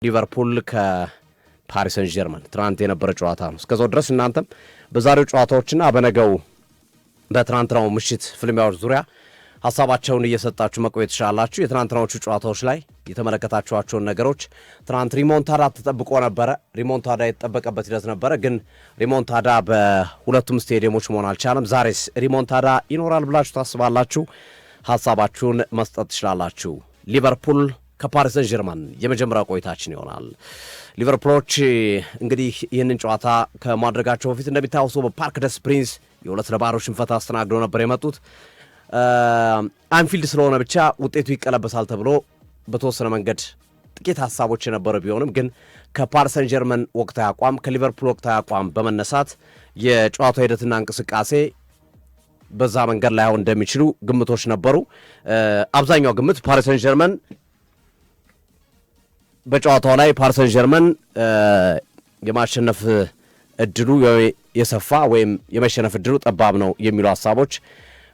ሊቨርፑል ከፓሪስ ሰን ጀርመን ትናንት የነበረ ጨዋታ ነው። እስከዛው ድረስ እናንተም በዛሬው ጨዋታዎችና በነገው በትናንትናው ምሽት ፍልሚያዎች ዙሪያ ሐሳባቸውን እየሰጣችሁ መቆየት ትችላላችሁ። የትናንትናዎቹ ጨዋታዎች ላይ የተመለከታችኋቸውን ነገሮች ትናንት ሪሞንታዳ ተጠብቆ ነበረ። ሪሞንታዳ የተጠበቀበት ሂደት ነበረ፣ ግን ሪሞንታዳ በሁለቱም ስቴዲየሞች መሆን አልቻለም። ዛሬስ ሪሞንታዳ ይኖራል ብላችሁ ታስባላችሁ? ሐሳባችሁን መስጠት ትችላላችሁ። ሊቨርፑል ከፓሪስ ሰን ጀርመን የመጀመሪያ ቆይታችን ይሆናል። ሊቨርፑሎች እንግዲህ ይህንን ጨዋታ ከማድረጋቸው በፊት እንደሚታወሰው በፓርክ ደስ ፕሪንስ የ2-0 ሽንፈት አስተናግደው ነበር የመጡት። አንፊልድ ስለሆነ ብቻ ውጤቱ ይቀለበሳል ተብሎ በተወሰነ መንገድ ጥቂት ሐሳቦች የነበረ ቢሆንም ግን ከፓሪስ ሰን ጀርመን ወቅታዊ አቋም ከሊቨርፑል ወቅታዊ አቋም በመነሳት የጨዋታው ሂደትና እንቅስቃሴ በዛ መንገድ ላይ አሁን እንደሚችሉ ግምቶች ነበሩ። አብዛኛው ግምት ፓሪስ ሰን ጀርመን በጨዋታው ላይ ፓሪስ ሰን ጀርመን የማሸነፍ እድሉ የሰፋ ወይም የመሸነፍ እድሉ ጠባብ ነው የሚሉ ሐሳቦች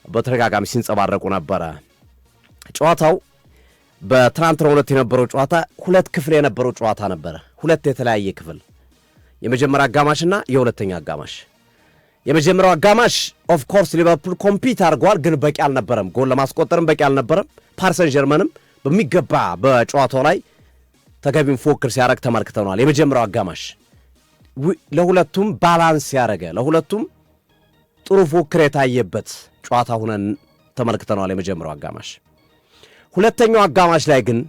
በተደጋጋሚ ሲንጸባረቁ ነበረ። ጨዋታው በትናንትናው ዕለት የነበረው ጨዋታ ሁለት ክፍል የነበረው ጨዋታ ነበረ። ሁለት የተለያየ ክፍል፣ የመጀመሪያ አጋማሽና የሁለተኛ አጋማሽ። የመጀመሪያው አጋማሽ ኦፍ ኮርስ ሊቨርፑል ኮምፒት አድርጓል፣ ግን በቂ አልነበረም። ጎል ለማስቆጠርም በቂ አልነበረም። ፓሪስ ሰን ጀርመንም በሚገባ በጨዋታው ላይ ተገቢውን ፉክክር ሲያደርግ ተመልክተናል። የመጀመሪያው አጋማሽ ለሁለቱም ባላንስ ያደረገ ለሁለቱም ጥሩ ፉክክር የታየበት ጨዋታ ሁነን ተመልክተናል የመጀመሪያው አጋማሽ። ሁለተኛው አጋማሽ ላይ ግን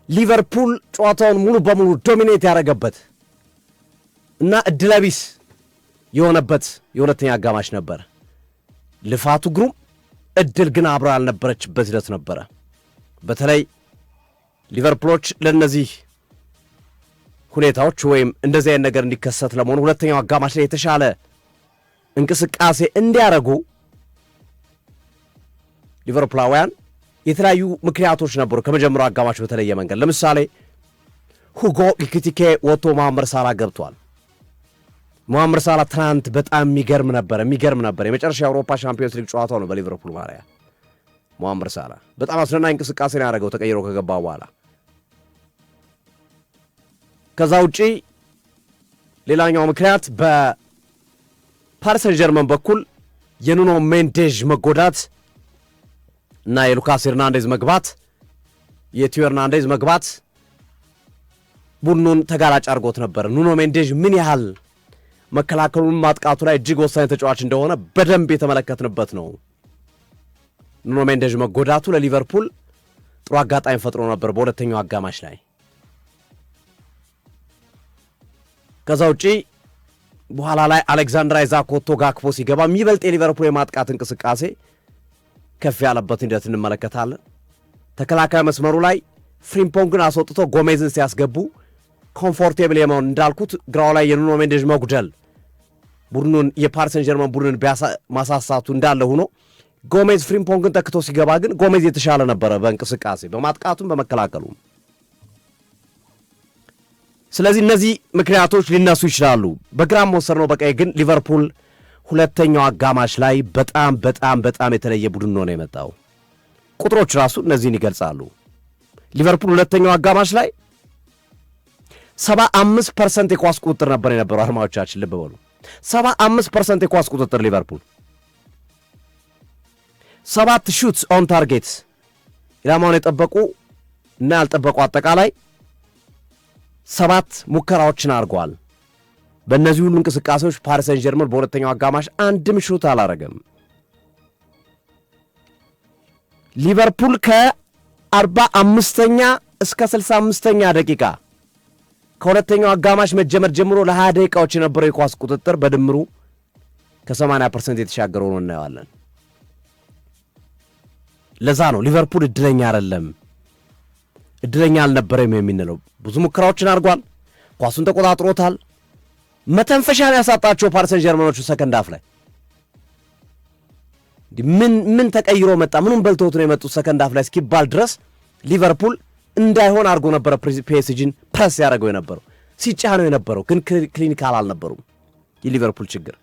ሊቨርፑል ጨዋታውን ሙሉ በሙሉ ዶሚኔት ያደረገበት እና እድለቢስ የሆነበት የሁለተኛ አጋማሽ ነበር። ልፋቱ ግሩም፣ እድል ግን አብራ ያልነበረችበት ሂደት ነበረ። በተለይ ሊቨርፑሎች ለነዚህ ሁኔታዎች ወይም እንደዚህ አይነት ነገር እንዲከሰት ለመሆኑ ሁለተኛው አጋማሽ ላይ የተሻለ እንቅስቃሴ እንዲያደርጉ ሊቨርፑላውያን የተለያዩ ምክንያቶች ነበሩ። ከመጀመሪያው አጋማሽ በተለየ መንገድ ለምሳሌ ሁጎ ኢኪቲኬ ወጥቶ መሐመድ ሳላ ገብቷል። መሐመድ ሳላ ትናንት በጣም የሚገርም ነበር። የመጨረሻ የአውሮፓ ሻምፒዮንስ ሊግ ጨዋታው ነው በሊቨርፑል ማሪያ። መሐመድ ሳላ በጣም አስደናቂ እንቅስቃሴ ነው ያደረገው ተቀይሮ ከገባ በኋላ። ከዛ ውጪ ሌላኛው ምክንያት በፓሪስ ሰን ጀርመን በኩል የኑኖ ሜንዴዥ መጎዳት እና የሉካስ ሄርናንዴዝ መግባት የቲዮ ሄርናንዴዝ መግባት ቡድኑን ተጋላጭ አድርጎት ነበር። ኑኖ ሜንዴዥ ምን ያህል መከላከሉን ማጥቃቱ ላይ እጅግ ወሳኝ ተጫዋች እንደሆነ በደንብ የተመለከትንበት ነው። ኑኖ ሜንዴዥ መጎዳቱ ለሊቨርፑል ጥሩ አጋጣሚ ፈጥሮ ነበር በሁለተኛው አጋማሽ ላይ። ከዛ ውጪ በኋላ ላይ አሌክዛንድር አይዛክ ወጥቶ ጋክፖ ሲገባ የሚበልጥ የሊቨርፑል የማጥቃት እንቅስቃሴ ከፍ ያለበት ሂደት እንመለከታለን። ተከላካይ መስመሩ ላይ ፍሪምፖንግን አስወጥቶ ጎሜዝን ሲያስገቡ ኮምፎርቴብል የመሆን እንዳልኩት ግራው ላይ የኑኖ ሜንዴዥ መጉደል ቡድኑን የፓሪስ ሰን ጀርመን ቡድንን ማሳሳቱ እንዳለ ሆኖ ጎሜዝ ፍሪምፖንግን ተክቶ ሲገባ ግን ጎሜዝ የተሻለ ነበረ በእንቅስቃሴ በማጥቃቱም በመከላከሉም። ስለዚህ እነዚህ ምክንያቶች ሊነሱ ይችላሉ። በግራም መወሰድ ነው በቀኝ ግን ሊቨርፑል ሁለተኛው አጋማሽ ላይ በጣም የተለየ ቡድን ነው የመጣው። ቁጥሮች ራሱ እነዚህን ይገልጻሉ። ሊቨርፑል ሁለተኛው አጋማሽ ላይ 75% የኳስ ቁጥጥር ነበር የነበረው። አድማጮቻችን ልብ በሉ፣ 75% የኳስ ቁጥጥር ሊቨርፑል፣ 7 ሹትስ ኦን ታርጌት ኢላማውን የጠበቁ እና ያልጠበቁ አጠቃላይ 7 ሙከራዎችን አድርገዋል። በእነዚህ ሁሉ እንቅስቃሴዎች ፓሪስ ሰን ጀርመን በሁለተኛው አጋማሽ አንድም ሹት አላረገም። ሊቨርፑል ከ45ኛ እስከ 65ኛ ደቂቃ ከሁለተኛው አጋማሽ መጀመር ጀምሮ ለ20 ደቂቃዎች የነበረው የኳስ ቁጥጥር በድምሩ ከ80% የተሻገረው ነው እናየዋለን። ለዛ ነው ሊቨርፑል እድለኛ አይደለም፣ እድለኛ አልነበረም የምንለው። ብዙ ሙከራዎችን አድርጓል፣ ኳሱን ተቆጣጥሮታል። መተንፈሻን ያሳጣቸው ፓሪስ ሰን ጀርመኖቹ ሰከንድ አፍ ላይ ምን ተቀይሮ መጣ፣ ምኑን በልተውት ነው የመጡት ሰከንድ አፍ ላይ እስኪባል ድረስ ሊቨርፑል እንዳይሆን አድርጎ ነበረ ፒኤስጂን ፕረስ ያደረገው የነበረው ሲጫነው የነበረው። ግን ክሊኒካል አልነበሩም። የሊቨርፑል ችግር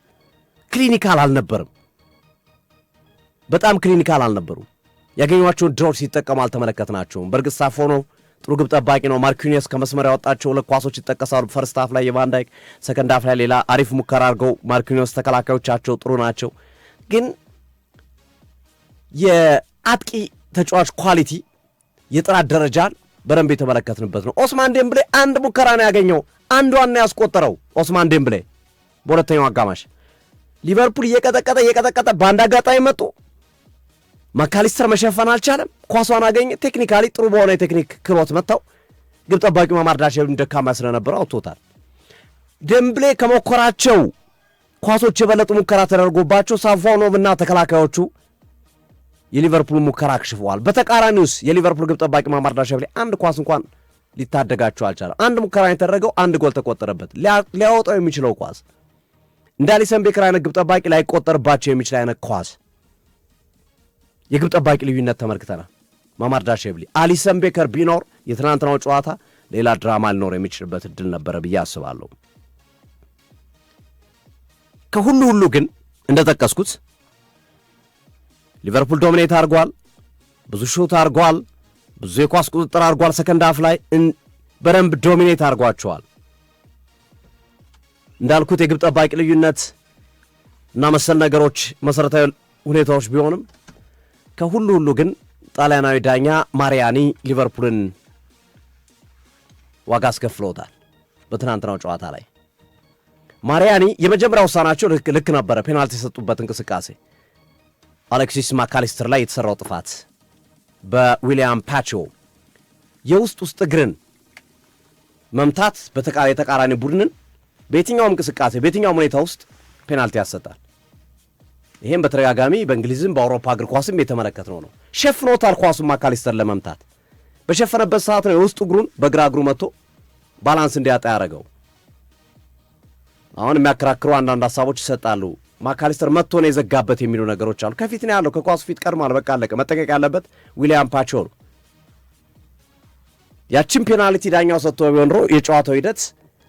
ክሊኒካል አልነበርም፣ በጣም ክሊኒካል አልነበሩም። ያገኟቸውን ድሮች ሲጠቀሙ አልተመለከትናቸውም። በእርግጥ ሳፎኖ ጥሩ ግብ ጠባቂ ነው። ማርኪኒየስ ከመስመር ያወጣቸው 2 ኳሶች ይጠቀሳሉ። ፈርስት ሃፍ ላይ የቫን ዳይክ፣ ሰከንድ ሃፍ ላይ ሌላ አሪፍ ሙከራ አድርገው ማርኪኒየስ ተከላካዮቻቸው ጥሩ ናቸው። ግን የአጥቂ ተጫዋች ኳሊቲ የጥራት ደረጃን በደንብ የተመለከትንበት ነው። ኦስማን ዴምብሌ አንድ ሙከራ ነው ያገኘው፣ አንዷን ያስቆጠረው ኦስማን ዴምብሌ በሁለተኛው አጋማሽ። ሊቨርፑል እየቀጠቀጠ በአንድ አጋጣሚ መጡ። ማካሊስተር መሸፈን አልቻለም። ኳሷን አገኘ። ቴክኒካሊ ጥሩ በሆነ የቴክኒክ ክህሎት መጥተው ግብ ጠባቂው ማማርዳሽቪሊ ደካማ ስለነበረ አውጥቶታል። ዴምብሌ ከሞከራቸው ኳሶች የበለጡ ሙከራ ተደርጎባቸው ሳፎኖቭና ተከላካዮቹ የሊቨርፑል ሙከራ አክሽፈዋል። በተቃራኒውስ የሊቨርፑል ግብ ጠባቂ ማማርዳሽቪሊ አንድ ኳስ እንኳን ሊታደጋቸው አልቻለም። አንድ ሙከራ የተደረገው አንድ ጎል ተቆጠረበት። ሊያወጣው የሚችለው ኳስ እንደ አሊሰን ቤከር አይነት ግብ ጠባቂ ላይቆጠርባቸው የሚችል አይነት ኳስ የግብ ጠባቂ ልዩነት ተመልክተናል። ማማርዳሽቪሊ አሊሰን ቤከር ቢኖር የትናንትናው ጨዋታ ሌላ ድራማ ሊኖር የሚችልበት እድል ነበረ ብዬ አስባለሁ። ከሁሉ ግን እንደጠቀስኩት ሊቨርፑል ዶሚኔት አድርጓል። ብዙ ሹት አድርጓል። ብዙ የኳስ ቁጥጥር አድርጓል። ሰከንድ ሃፍ ላይ በደንብ ዶሚኔት አድርጓቸዋል። እንዳልኩት የግብ ጠባቂ ልዩነት እና መሰል ነገሮች መሰረታዊ ሁኔታዎች ቢሆንም ከሁሉ ግን ጣሊያናዊ ዳኛ ማሪያኒ ሊቨርፑልን ዋጋ አስከፍለውታል። በትናንትናው ጨዋታ ላይ ማሪያኒ የመጀመሪያ ውሳናቸው ልክ ነበረ። ፔናልቲ የሰጡበት እንቅስቃሴ አሌክሲስ ማካሊስተር ላይ የተሰራው ጥፋት በዊሊያም ፓቾ የውስጥ እግርን መምታት የተቃራኒ ቡድንን በየትኛውም እንቅስቃሴ በየትኛውም ሁኔታ ውስጥ ፔናልቲ ያሰጣል። ይሄም በተደጋጋሚ በእንግሊዝም በአውሮፓ እግር ኳስም የተመለከትነው ነው። ሸፍኖታል ኳሱን ማካሊስተር ለመምታት በሸፈነበት ሰዓት ነው የውስጥ እግሩን በግራ እግሩ መጥቶ ባላንስ እንዲያጣ ያደረገው። አሁን የሚያከራክሩ አንዳንድ ሀሳቦች ይሰጣሉ። ማካሊስተር መጥቶ ነው የዘጋበት የሚሉ ነገሮች አሉ። ከፊት ነው ያለው፣ ከኳሱ ፊት ቀድሟል። በቃ አለቀ። መጠንቀቅ ያለበት ዊሊያም ፓቾ ነው። ያችን ፔናልቲ ዳኛው ሰጥቶ ቢሆን ኖሮ የጨዋታው ሂደት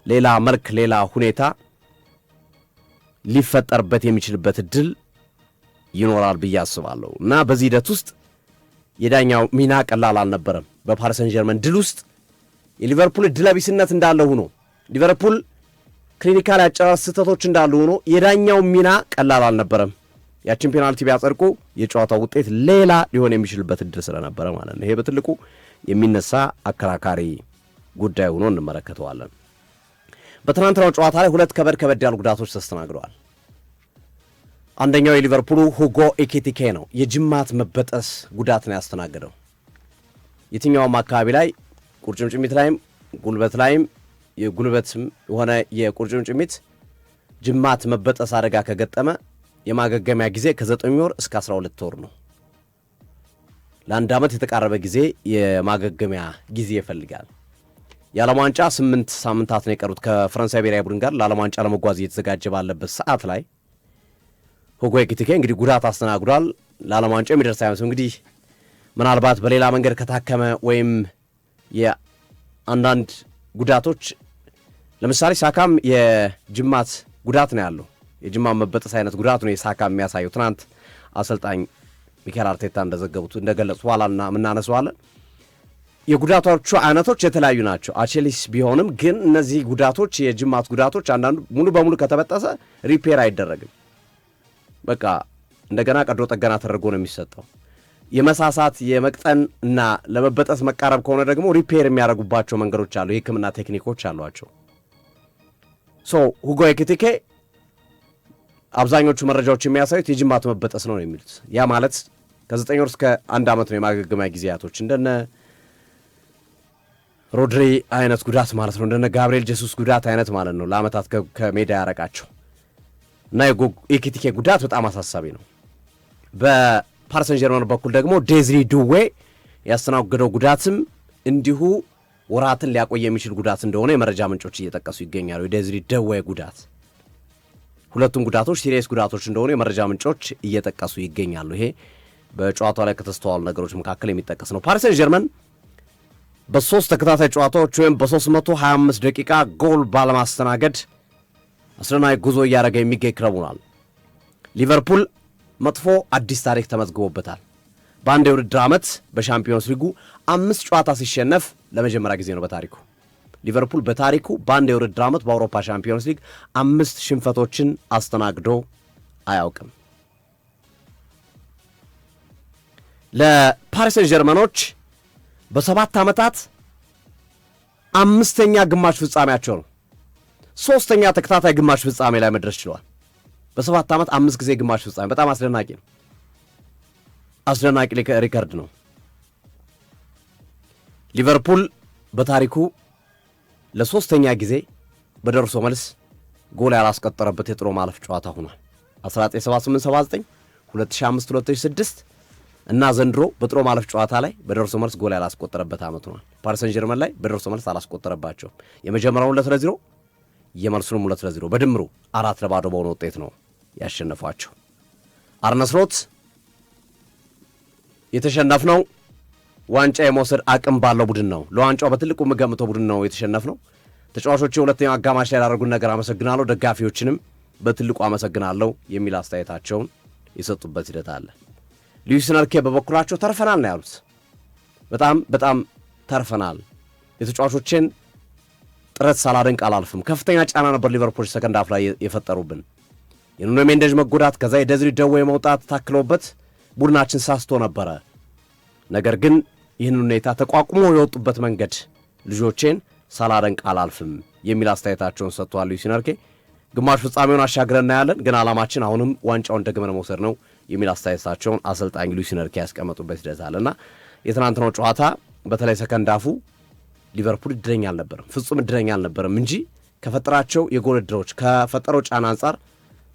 ሌላ መልክ ሌላ ሁኔታ ሊፈጠርበት የሚችልበት እድል ይኖራል ብዬ አስባለሁ። እና በዚህ ሂደት ውስጥ የዳኛው ሚና ቀላል አልነበረም። በፓሪስ ሰን ጀርመን ድል ውስጥ የሊቨርፑል ድለቢስነት እንዳለ ሆኖ ሊቨርፑል ክሊኒካል ያጨራረስ ስህተቶች እንዳሉ ሆኖ የዳኛው ሚና ቀላል አልነበረም። ያችን ፔናልቲ ቢያጸድቁ የጨዋታው ውጤት ሌላ ሊሆን የሚችልበት እድል ስለነበረ ማለት ነው። ይሄ በትልቁ የሚነሳ አከራካሪ ጉዳይ ሆኖ እንመለከተዋለን። በትናንትናው ጨዋታ ላይ 2 ከበድ ያሉ ጉዳቶች ተስተናግደዋል። አንደኛው የሊቨርፑሉ ሁጎ ኤኪቲኬ ነው። የጅማት መበጠስ ጉዳት ነው ያስተናገደው። የትኛውም አካባቢ ላይ ቁርጭምጭሚት ላይም ጉልበት ላይም የጉልበትም የሆነ የቁርጭምጭሚት ጅማት መበጠስ አደጋ ከገጠመ የማገገሚያ ጊዜ ከ9 ወር እስከ 12 ወር ነው። ለ1 ዓመት የተቃረበ ጊዜ የማገገሚያ ጊዜ ይፈልጋል። የዓለም ዋንጫ 8 ሳምንታት ነው የቀሩት ከፈረንሳይ ብሔራዊ ቡድን ጋር ለዓለም ዋንጫ ለመጓዝ እየተዘጋጀ ባለበት ሰዓት ላይ ሁጎ ኤኪቲኬ እንግዲህ ጉዳት አስተናግዷል። ለዓለም ዋንጫ የሚደርስ አይመስልም። እንግዲህ ምናልባት በሌላ መንገድ ከታከመ ወይም የአንዳንድ ጉዳቶች ለምሳሌ ሳካም የጅማት ጉዳት ነው ያለው። የጅማት መበጠስ አይነት ጉዳት ነው የሳካም የሚያሳየው። ትናንት አሰልጣኝ ሚኬል አርቴታ እንደገለጹ በኋላ ምናነሳዋለን። የጉዳቶቹ አይነቶች የተለያዩ ናቸው። አቼሊስ ቢሆንም ግን እነዚህ ጉዳቶች የጅማት ጉዳቶች አንዳንዱ ሙሉ በሙሉ ከተበጠሰ ሪፔር አይደረግም። በቃ እንደገና ቀዶ ጥገና ተደርጎ ነው የሚሰጠው። የመሳሳት የመቅጠን እና ለመበጠስ መቃረብ ከሆነ ደግሞ ሪፔር የሚያደርጉባቸው መንገዶች አሉ። የሕክምና ቴክኒኮች አሏቸው። ሁጎ ኤኪቲኬ አብዛኞቹ መረጃዎች የሚያሳዩት የጅማት መበጠስ ነው የሚሉት። ያ ማለት ከ9 ወር እስከ 1 ዓመት ነው የማገገሚያ ጊዜያቶች። እንደነ ሮድሪ አይነት ጉዳት ማለት ነው። እንደነ ጋብሪኤል ጄሱስ ጉዳት አይነት ማለት ነው። ለዓመታት ከሜዳ ያረቃቸው እና የኤኪቲኬ ጉዳት በጣም አሳሳቢ ነው። በፓሪስ ሰን ጀርመን በኩል ደግሞ ዴዝሪ ዱዌ ያስተናገደው ጉዳትም እንዲሁ ወራትን ሊያቆይ የሚችል ጉዳት እንደሆነ የመረጃ ምንጮች እየጠቀሱ ይገኛሉ። የዴዝሪ ዱዌ ጉዳት ሁለቱም ጉዳቶች ሲሪየስ ጉዳቶች እንደሆኑ የመረጃ ምንጮች እየጠቀሱ ይገኛሉ። ይሄ በጨዋታው ላይ ከተስተዋሉ ነገሮች መካከል የሚጠቀስ ነው። ፓሪስ ሰን ጀርመን በ3 ተከታታይ ጨዋታዎች ወይም በ325 ደቂቃ ጎል ባለማስተናገድ አስደናቂ ጉዞ እያደረገ የሚገኝ ክለብ ሆኗል። ሊቨርፑል መጥፎ አዲስ ታሪክ ተመዝግቦበታል። በአንድ የውድድር ዓመት በሻምፒዮንስ ሊጉ 5 ጨዋታ ሲሸነፍ ለመጀመሪያ ጊዜ ነው በታሪኩ። ሊቨርፑል በታሪኩ በአንድ የውድድር ዓመት በአውሮፓ ሻምፒዮንስ ሊግ 5 ሽንፈቶችን አስተናግዶ አያውቅም። ለፓሪስ ሰን ጀርመኖች በ7 ዓመታት 5ኛ ግማሽ ፍጻሜያቸው ነው። 3ኛ ተከታታይ ግማሽ ፍጻሜ ላይ መድረስ ችለዋል። በ7 ዓመት 5 ጊዜ ግማሽ ፍጻሜ በጣም አስደናቂ ነው። አስደናቂ ሪከርድ ነው። ሊቨርፑል በታሪኩ ለ3ኛ ጊዜ በደርሶ መልስ ጎል ያላስቆጠረበት የጥሎ ማለፍ ጨዋታ ሆኗል። 1978-79፣ 2005-2006 እና ዘንድሮ በጥሎ ማለፍ ጨዋታ ላይ በደርሶ መልስ ጎል ያላስቆጠረበት ዓመት ሆኗል። ፓሪስ ሰን ጀርመን ላይ በደርሶ መልስ አላስቆጠረባቸውም። የመጀመሪያውን 2-0 የመልሱንም 2-0 በድምሩ 4-0 በሆነ ውጤት ነው ያሸነፏቸው። አርነ ስሎት የተሸነፍነው ዋንጫ የመውሰድ አቅም ባለው ቡድን ነው፣ ለዋንጫው በትልቁ የምገምተው ቡድን ነው የተሸነፍነው። ተጫዋቾች ሁለተኛው አጋማሽ ላይ ያደረጉን ነገር አመሰግናለሁ፣ ደጋፊዎችንም በትልቁ አመሰግናለሁ የሚል አስተያየታቸውን የሰጡበት ሂደት አለ። ሉዊስ ኤንሪኬ በበኩላቸው ተርፈናል ነው ያሉት። በጣም ተርፈናል። የተጫዋቾችን ጥረት ሳላደንቅ አላልፍም። ከፍተኛ ጫና ነበር ሊቨርፑል ሰከንድ ሃፍ ላይ የፈጠሩብን። የኑኖ ሜንዴዥ መጎዳት ከዛ የደዝሪ ደዌ መውጣት ታክለውበት ቡድናችን ሳስቶ ነበረ። ነገር ግን ይህን ሁኔታ ተቋቁሞ የወጡበት መንገድ ልጆቼን ሳላደንቅ አላልፍም የሚል አስተያየታቸውን ሰጥተዋል ሉዊስ ኤንሪኬ። ግማሽ ፍጻሜውን አሻግረን እናያለን፣ ግን ዓላማችን አሁንም ዋንጫውን ደግመን መውሰድ ነው የሚል አስተያየታቸውን አሰልጣኝ ሉዊስ ኤንሪኬ ያስቀመጡበት ሂደት አለና የትናንትናው ጨዋታ በተለይ ሰከንድ ሃፉ ሊቨርፑል እድለኛ አልነበረም፣ ፍጹም እድለኛ አልነበረም እንጂ ከፈጠራቸው የጎል እድሎች ከፈጠረው ጫና አንጻር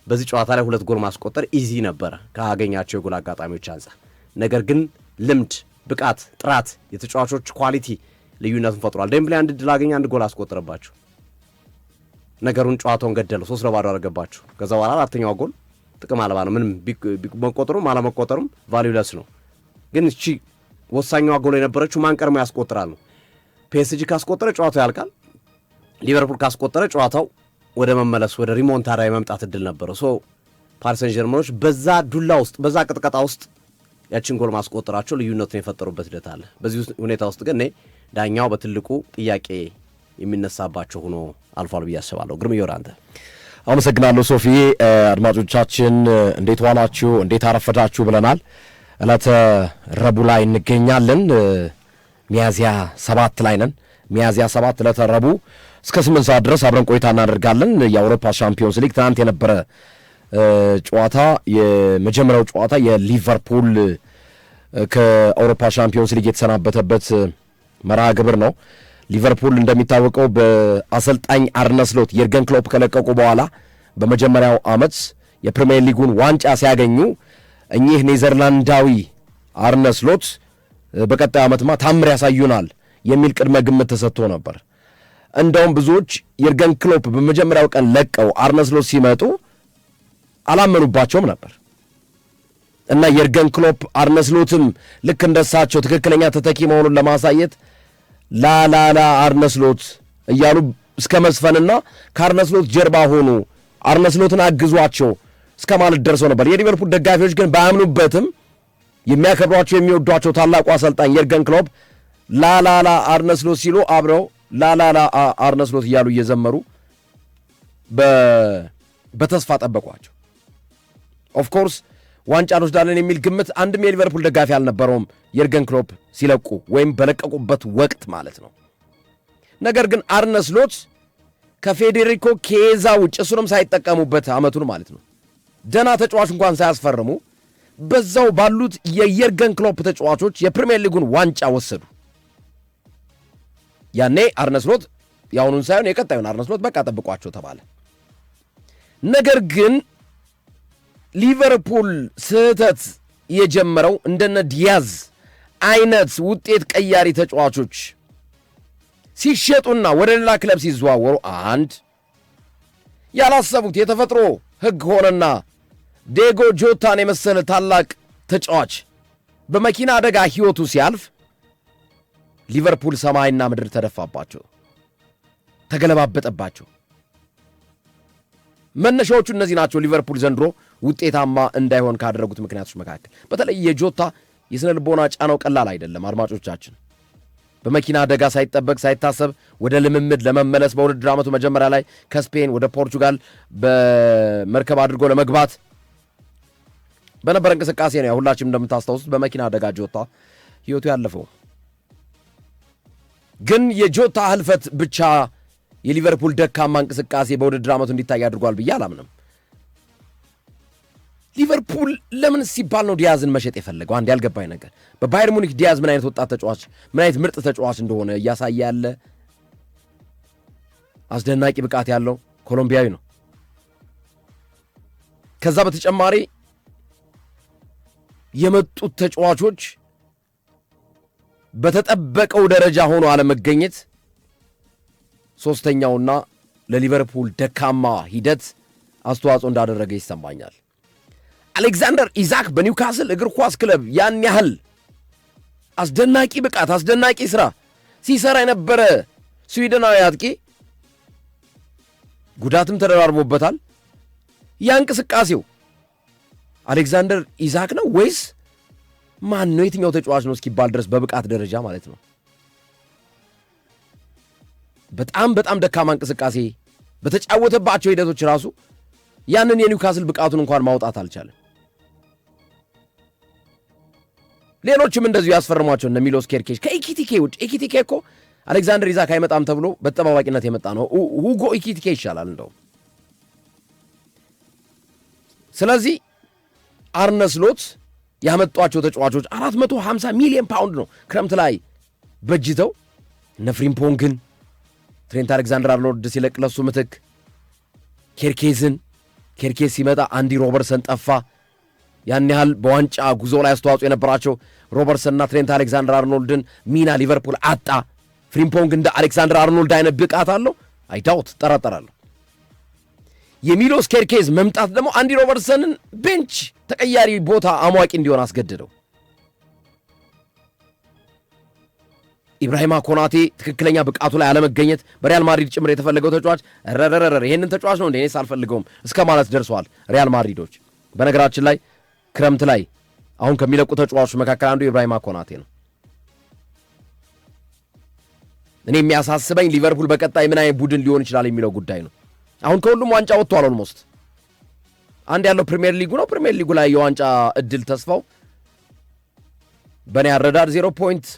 በዚህ ጨዋታ ላይ 2 ጎል ማስቆጠር ኢዚ ነበረ ካገኛቸው የጎል አጋጣሚዎች አንጻር። ነገር ግን ልምድ፣ ብቃት፣ ጥራት፣ የተጫዋቾች ኳሊቲ ልዩነቱን ፈጥሯል። ዴምብሌ 1 ዕድል አገኘ፣ 1 ጎል አስቆጠረባቸው። ነገሩን ጨዋታውን ገደለው፣ 3-0 አደረገባቸው። ከዛ በኋላ አራተኛው ጎል ጥቅም አልባ ነው። ምንም መቆጠሩም አለመቆጠሩም ቫልዩለስ ነው። ግን እቺ ወሳኛዋ ጎል የነበረችው ማን ቀድሞ ያስቆጥራል ነው። ፒኤስጂ ካስቆጠረ ጨዋታው ያልቃል። ሊቨርፑል ካስቆጠረ ጨዋታው ወደ መመለስ ወደ ሪሞንታዳ የመምጣት እድል ነበረው። ሶ ፓሪስ ሰን ጀርመኖች በዛ ዱላ ውስጥ በዛ ቅጥቀጣ ውስጥ ያችን ጎል ማስቆጠራቸው ልዩነቱን የፈጠሩበት ሂደት አለ። በዚህ ሁኔታ ውስጥ ግን ዳኛው በትልቁ ጥያቄ የሚነሳባቸው ሆኖ አልፏል ብዬ አስባለሁ። ግርም ይወራ አንተ። አመሰግናለሁ ሶፊ። አድማጮቻችን እንዴት ዋላችሁ፣ እንዴት አረፈዳችሁ ብለናል። ዕለተ ረቡዕ ላይ እንገኛለን። ሚያዝያ 7 ላይ ነን። ሚያዝያ 7 ዕለተ ረቡዕ እስከ 8 ሰዓት ድረስ አብረን ቆይታ እናደርጋለን። የአውሮፓ ሻምፒዮንስ ሊግ ትናንት የነበረ ጨዋታ የመጀመሪያው ጨዋታ የሊቨርፑል ከአውሮፓ ሻምፒዮንስ ሊግ የተሰናበተበት መርሃ ግብር ነው። ሊቨርፑል እንደሚታወቀው በአሰልጣኝ አርነ ስሎት የርገን ክሎፕ ከለቀቁ በኋላ በመጀመሪያው ዓመት የፕሪሚየር ሊጉን ዋንጫ ሲያገኙ እኚህ ኔዘርላንዳዊ አርነ ስሎት በቀጣይ ዓመትማ ታምር ያሳዩናል የሚል ቅድመ ግምት ተሰጥቶ ነበር። እንደውም ብዙዎች የርገን ክሎፕ በመጀመሪያው ቀን ለቀው አርነ ስሎት ሲመጡ አላመኑባቸውም ነበር እና የርገን ክሎፕ አርነ ስሎትም ልክ እንደሳቸው ትክክለኛ ተተኪ መሆኑን ለማሳየት ላላላ አርነ ስሎት እያሉ እስከ መስፈንና ከአርነ ስሎት ጀርባ ሆኑ አርነ ስሎትን አግዟቸው እስከ ማለት ደርሰው ነበር። የሊቨርፑል ደጋፊዎች ግን ባያምኑበትም የሚያከብሯቸው የሚወዷቸው ታላቁ አሰልጣኝ የርገን ክሎፕ ላላላ አርነ ስሎት ሲሉ አብረው ላላላ አርነ ስሎት እያሉ እየዘመሩ በተስፋ ጠበቋቸው። ኦፍ ኮርስ ዋንጫ እንወስዳለን የሚል ግምት አንድም የሊቨርፑል ደጋፊ አልነበረውም የርገን ክሎፕ ሲለቁ ወይም በለቀቁበት ወቅት ማለት ነው። ነገር ግን አርነ ስሎት ከፌዴሪኮ ኬዛ ውጭ እሱንም ሳይጠቀሙበት ዓመቱን ማለት ነው ደና ተጫዋች እንኳን ሳያስፈርሙ በዛው ባሉት የየርገን ክሎፕ ተጫዋቾች የፕሪሚየር ሊጉን ዋንጫ ወሰዱ። ያኔ አርነ ስሎት ያውኑን ሳይሆን የቀጣዩን አርነ ስሎት በቃ ጠብቋቸው ተባለ። ነገር ግን ሊቨርፑል ስህተት የጀመረው እንደነ ዲያዝ አይነት ውጤት ቀያሪ ተጫዋቾች ሲሸጡና ወደ ሌላ ክለብ ሲዘዋወሩ አንድ ያላሰቡት የተፈጥሮ ሕግ ሆነና ዴጎ ጆታን የመሰለ ታላቅ ተጫዋች በመኪና አደጋ ሕይወቱ ሲያልፍ ሊቨርፑል ሰማይና ምድር ተደፋባቸው፣ ተገለባበጠባቸው። መነሻዎቹ እነዚህ ናቸው። ሊቨርፑል ዘንድሮ ውጤታማ እንዳይሆን ካደረጉት ምክንያቶች መካከል በተለይ የጆታ የስነ ልቦና ጫናው ቀላል አይደለም። አድማጮቻችን በመኪና አደጋ ሳይጠበቅ ሳይታሰብ ወደ ልምምድ ለመመለስ በውድድር ዓመቱ መጀመሪያ ላይ ከስፔን ወደ ፖርቹጋል በመርከብ አድርጎ ለመግባት በነበረ እንቅስቃሴ ነው ሁላችንም እንደምታስታውሱት በመኪና አደጋ ጆታ ሕይወቱ ያለፈው። ግን የጆታ ህልፈት ብቻ የሊቨርፑል ደካማ እንቅስቃሴ በውድድር ዓመቱ እንዲታይ አድርጓል ብዬ አላምንም። ሊቨርፑል ለምን ሲባል ነው ዲያዝን መሸጥ የፈለገው? አንድ ያልገባኝ ነገር በባየር ሙኒክ ዲያዝ ምን አይነት ወጣት ተጫዋች ምን አይነት ምርጥ ተጫዋች እንደሆነ እያሳየ ያለ አስደናቂ ብቃት ያለው ኮሎምቢያዊ ነው። ከዛ በተጨማሪ የመጡት ተጫዋቾች በተጠበቀው ደረጃ ሆኖ አለመገኘት ሶስተኛውና ለሊቨርፑል ደካማ ሂደት አስተዋጽኦ እንዳደረገ ይሰማኛል። አሌክዛንደር ኢዛክ በኒውካስል እግር ኳስ ክለብ ያን ያህል አስደናቂ ብቃት አስደናቂ ስራ ሲሰራ የነበረ ስዊድናዊ አጥቂ ጉዳትም ተደራርቦበታል። ያ እንቅስቃሴው አሌክዛንደር ኢዛክ ነው ወይስ ማን ነው? የትኛው ተጫዋች ነው እስኪባል ድረስ በብቃት ደረጃ ማለት ነው በጣም ደካማ እንቅስቃሴ በተጫወተባቸው ሂደቶች ራሱ ያንን የኒውካስል ብቃቱን እንኳን ማውጣት አልቻለም። ሌሎችም እንደዚሁ ያስፈርሟቸው እነ ሚሎስ ኬርኬዝ ከኢኪቲኬ ውጭ ኢኪቲኬ እኮ አሌክዛንደር ኢዛክ አይመጣም ተብሎ በተጠባባቂነት የመጣ ነው። ሁጎ ኢኪቲኬ ይሻላል እንደው። ስለዚህ አርነ ስሎት ያመጧቸው ተጫዋቾች 450 ሚሊዮን ፓውንድ ነው ክረምት ላይ በጅተው እነ ፍሪምፖንግን ትሬንት አሌክዛንደር አርኖልድ ሲለቅ ለሱ ምትክ ኬርኬዝ ሲመጣ አንዲ ሮበርትሰን ጠፋ። ያን ያህል በዋንጫ ጉዞ ላይ አስተዋጽኦ የነበራቸው ሮበርትሰንና ትሬንት አሌክዛንደር አርኖልድን ሚና ሊቨርፑል አጣ። ፍሪምፖንግ እንደ አሌክዛንደር አርኖልድ አይነት ብቃት አለው አይታውት ጠራጠራለሁ። የሚሎስ ኬርኬዝ መምጣት ደግሞ አንዲ ሮበርትሰንን ቤንች ተቀያሪ ቦታ አሟቂ እንዲሆን አስገድደው። ኢብራሂማ ኮናቴ ትክክለኛ ብቃቱ ላይ አለመገኘት በሪያል ማድሪድ ጭምር የተፈለገው ተጫዋች ይሄንን ተጫዋች ነው እንደ እኔስ አልፈልገውም እስከ ማለት ደርሰዋል ሪያል ማድሪዶች። በነገራችን ላይ ክረምት ላይ አሁን ከሚለቁ ተጫዋቾች መካከል አንዱ ኢብራሂማ ኮናቴ ነው። እኔ የሚያሳስበኝ ሊቨርፑል በቀጣይ ምን አይነት ቡድን ሊሆን ይችላል የሚለው ጉዳይ ነው። አሁን ከሁሉም ዋንጫ ወጥቷል። ኦልሞስት አንድ ያለው ፕሪሚየር ሊጉ ነው። ፕሪሚየር ሊጉ ላይ የዋንጫ እድል ተስፋው በእኔ አረዳድ 0.0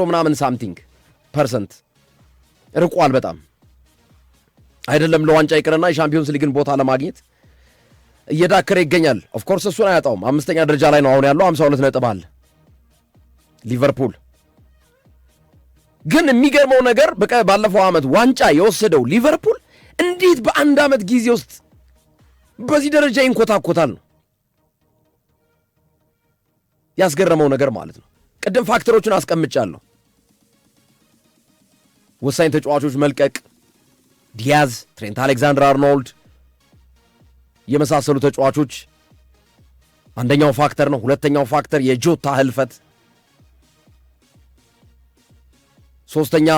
ምናምን ሳምቲንግ % ርቋል። በጣም አይደለም ለዋንጫ ይቅርና የሻምፒዮንስ ሊግን ቦታ ለማግኘት እየዳከረ ይገኛል። ኦፍኮርስ እሱን አያጣውም። 5ኛ ደረጃ ላይ ነው አሁን ያለው 52 ነጥብ አለ ሊቨርፑል። ግን የሚገርመው ነገር ባለፈው ዓመት ዋንጫ የወሰደው ሊቨርፑል እንዴት በአንድ ዓመት ጊዜ ውስጥ በዚህ ደረጃ ይንኮታኮታል ነው ያስገረመው ነገር ማለት ነው። ቅድም ፋክተሮቹን አስቀምጫለሁ። ወሳኝ ተጫዋቾች መልቀቅ፣ ዲያዝ፣ ትሬንት አሌክዛንደር አርኖልድ የመሳሰሉ ተጫዋቾች አንደኛው ፋክተር ነው። ሁለተኛው ፋክተር የጆታ ህልፈት፣ ሶስተኛ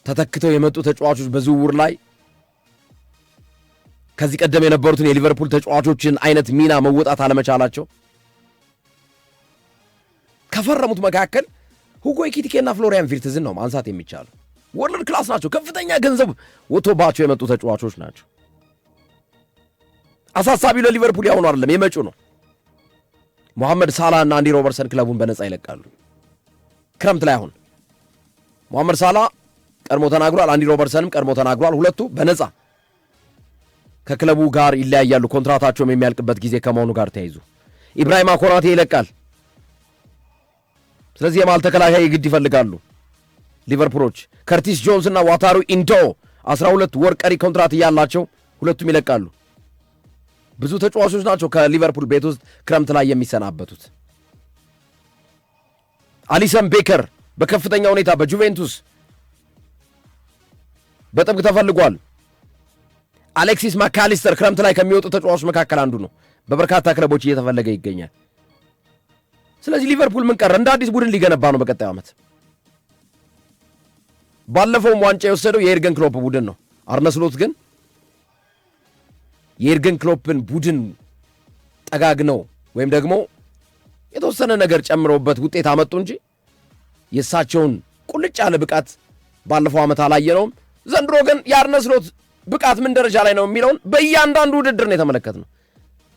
ተተክተው የመጡ ተጫዋቾች በዝውውር ላይ ከዚህ ቀደም የነበሩትን የሊቨርፑል ተጫዋቾችን አይነት ሚና መወጣት አለመቻላቸው። ከፈረሙት መካከል ሁጎ ኢኪቲኬና ፍሎሪያን ቪርትዝን ነው ማንሳት የሚቻለው። ወርልድ ክላስ ናቸው። ከፍተኛ ገንዘብ ወጥቶባቸው የመጡ ተጫዋቾች ናቸው። አሳሳቢው ለሊቨርፑል ያው ነው አይደለም የመጪው ነው። ሙሐመድ ሳላህ እና አንዲ ሮበርትሰን ክለቡን በነፃ ይለቃሉ ክረምት ላይ። አሁን ሙሐመድ ሳላህ ቀድሞ ተናግሯል፣ አንዲ ሮበርትሰንም ቀድሞ ተናግሯል። ሁለቱ በነፃ ከክለቡ ጋር ይለያያሉ፣ ኮንትራታቸውም የሚያልቅበት ጊዜ ከመሆኑ ጋር ተያይዙ። ኢብራሂማ ኮናቴ ይለቃል። ስለዚህ የማል ተከላካይ ግድ ይፈልጋሉ ሊቨርፑሎች። ከርቲስ ጆንስ እና ዋታሩ ኢንዶ 12 ወር ቀሪ ኮንትራት እያላቸው ሁለቱም ይለቃሉ። ብዙ ተጫዋቾች ናቸው ከሊቨርፑል ቤት ውስጥ ክረምት ላይ የሚሰናበቱት። አሊሰን ቤከር በከፍተኛ ሁኔታ በጁቬንቱስ በጥብቅ ተፈልጓል። አሌክሲስ ማካሊስተር ክረምት ላይ ከሚወጡ ተጫዋቾች መካከል አንዱ ነው። በበርካታ ክለቦች እየተፈለገ ይገኛል። ስለዚህ ሊቨርፑል ምን ቀረ? እንደ አዲስ ቡድን ሊገነባ ነው በቀጣዩ ዓመት። ባለፈውም ዋንጫ የወሰደው የኤርገን ክሎፕ ቡድን ነው። አርነ ስሎት ግን የኤርገን ክሎፕን ቡድን ጠጋግነው ወይም ደግሞ የተወሰነ ነገር ጨምረውበት ውጤት አመጡ እንጂ የእሳቸውን ቁልጭ ያለ ብቃት ባለፈው ዓመት አላየነውም። ዘንድሮ ግን የአርነ ስሎት ብቃት ምን ደረጃ ላይ ነው የሚለውን በእያንዳንዱ ውድድር ነው የተመለከትነው።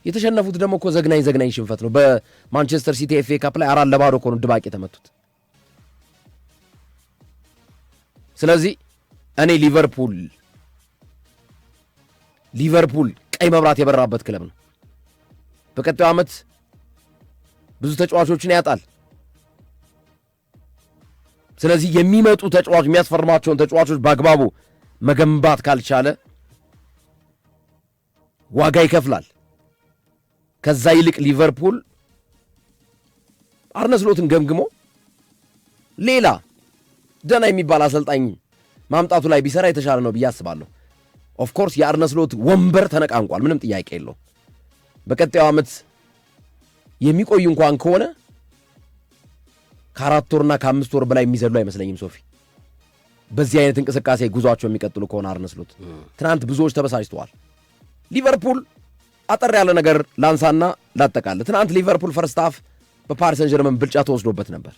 የተሸነፉት ደግሞ እኮ ዘግናኝ ሽንፈት ነው። በማንቸስተር ሲቲ ኤፍኤ ካፕ ላይ 4-0 እኮ ነው ድባቅ የተመቱት። ስለዚህ እኔ ሊቨርፑል ቀይ መብራት የበራበት ክለብ ነው። በቀጣዩ ዓመት ብዙ ተጫዋቾችን ያጣል። ስለዚህ የሚመጡ ተጫዋቾች የሚያስፈርማቸውን ተጫዋቾች በአግባቡ መገንባት ካልቻለ ዋጋ ይከፍላል። ከዛ ይልቅ ሊቨርፑል አርነ ስሎትን ገምግሞ ሌላ ደና የሚባል አሰልጣኝ ማምጣቱ ላይ ቢሰራ የተሻለ ነው ብዬ አስባለሁ። ኦፍኮርስ የአርነ ስሎት ወንበር ተነቃንቋል፣ ምንም ጥያቄ የለው። በቀጣዩ ዓመት የሚቆዩ እንኳን ከሆነ ከ4 ወርና ከ5 ወር በላይ የሚዘሉ አይመስለኝም ሶፊ። በዚህ አይነት እንቅስቃሴ ጉዟቸው የሚቀጥሉ ከሆነ አርነ ስሎት ትናንት ብዙዎች ተበሳጭተዋል። ሊቨርፑል አጠር ያለ ነገር ላንሳና ላጠቃለ። ትናንት ሊቨርፑል ፈርስት ሃፍ በፓሪስ ሰን ጀርመን ብልጫ ተወስዶበት ነበር።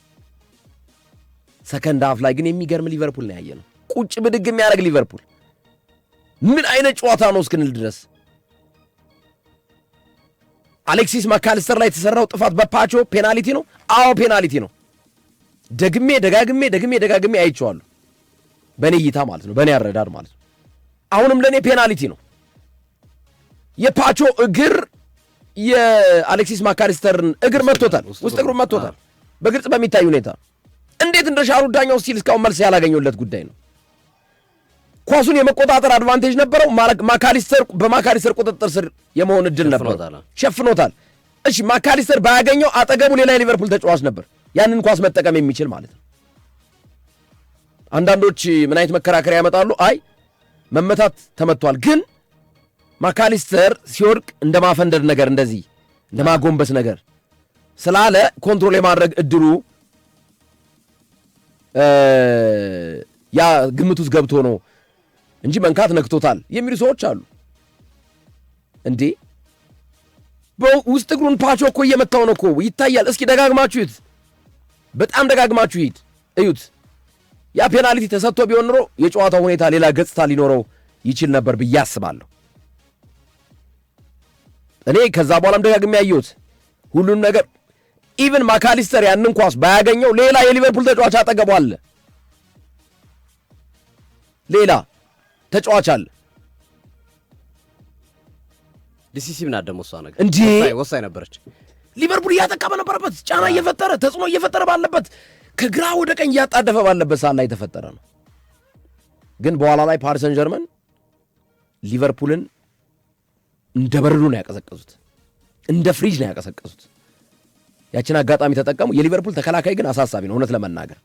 ሰከንድ ሃፍ ላይ ግን የሚገርም ሊቨርፑል ነው ያየነው። ቁጭ ብድግ የሚያደርግ ሊቨርፑል ምን አይነት ጨዋታ ነው እስክንል ድረስ አሌክሲስ ማካሊስተር ላይ የተሰራው ጥፋት በፓቾ ፔናልቲ ነው። አዎ ፔናልቲ ነው። ደጋግሜ አይቼዋለሁ። በእኔ እይታ ማለት ነው፣ በእኔ አረዳድ ማለት ነው። አሁንም ለእኔ ፔናልቲ ነው። የፓቾ እግር የአሌክሲስ ማካሊስተርን እግር መጥቶታል፣ ውስጥ እግሩን መጥቶታል በግልጽ በሚታይ ሁኔታ። እንዴት እንደሻሩ ዳኛው ስቲል እስካሁን መልስ ያላገኘለት ጉዳይ ነው። ኳሱን የመቆጣጠር አድቫንቴጅ ነበረው። በማካሊስተር ቁጥጥር ስር የመሆን እድል ነበረው፣ ሸፍኖታል። እሺ ማካሊስተር ባያገኘው አጠገቡ ሌላ የሊቨርፑል ተጫዋች ነበር ያንን ኳስ መጠቀም የሚችል ማለት ነው። አንዳንዶች ምን አይነት መከራከሪያ ያመጣሉ? አይ መመታት ተመቷል፣ ግን ማካሊስተር ሲወድቅ እንደማፈንደድ ነገር እንደዚህ እንደማጎንበስ ነገር ስላለ ኮንትሮል የማድረግ እድሉ ያ ግምት ውስጥ ገብቶ ነው እንጂ መንካት ነክቶታል የሚሉ ሰዎች አሉ። እንዴ በውስጥ እግሩን ፓቾ እኮ እየመታው ነው እኮ ይታያል። እስኪ ደጋግማችሁ እዩት፣ በጣም ደጋግማችሁ እዩት። ያ ፔናልቲ ተሰጥቶ ቢሆን ኖሮ የጨዋታው ሁኔታ ሌላ ገጽታ ሊኖረው ይችል ነበር ብዬ አስባለሁ። እኔ ከዛ በኋላም ደጋግሜ ያየሁት ሁሉም ነገር ኢቭን ማካሊስተር ያንን ኳስ ባያገኘው ሌላ የሊቨርፑል ተጫዋች አጠገቡ አለ፣ ሌላ ተጫዋች አለ። ዲሲሲቭ ናት ደግሞ እሷ ነገር እንጂ ወሳኝ ነበረች። ሊቨርፑል እያጠቃ በነበረበት ጫና እየፈጠረ ተጽዕኖ እየፈጠረ ባለበት ከግራ ወደ ቀኝ እያጣደፈ ባለበት ሰዓት ላይ የተፈጠረ ነው። ግን በኋላ ላይ ፓሪስ ሰን ጀርመን ሊቨርፑልን እንደ በረዶ ነው ያቀዘቀዙት፣ እንደ ፍሪጅ ነው ያቀዘቀዙት። ያችን አጋጣሚ ተጠቀሙ። የሊቨርፑል ተከላካይ ግን አሳሳቢ ነው እውነት ለመናገር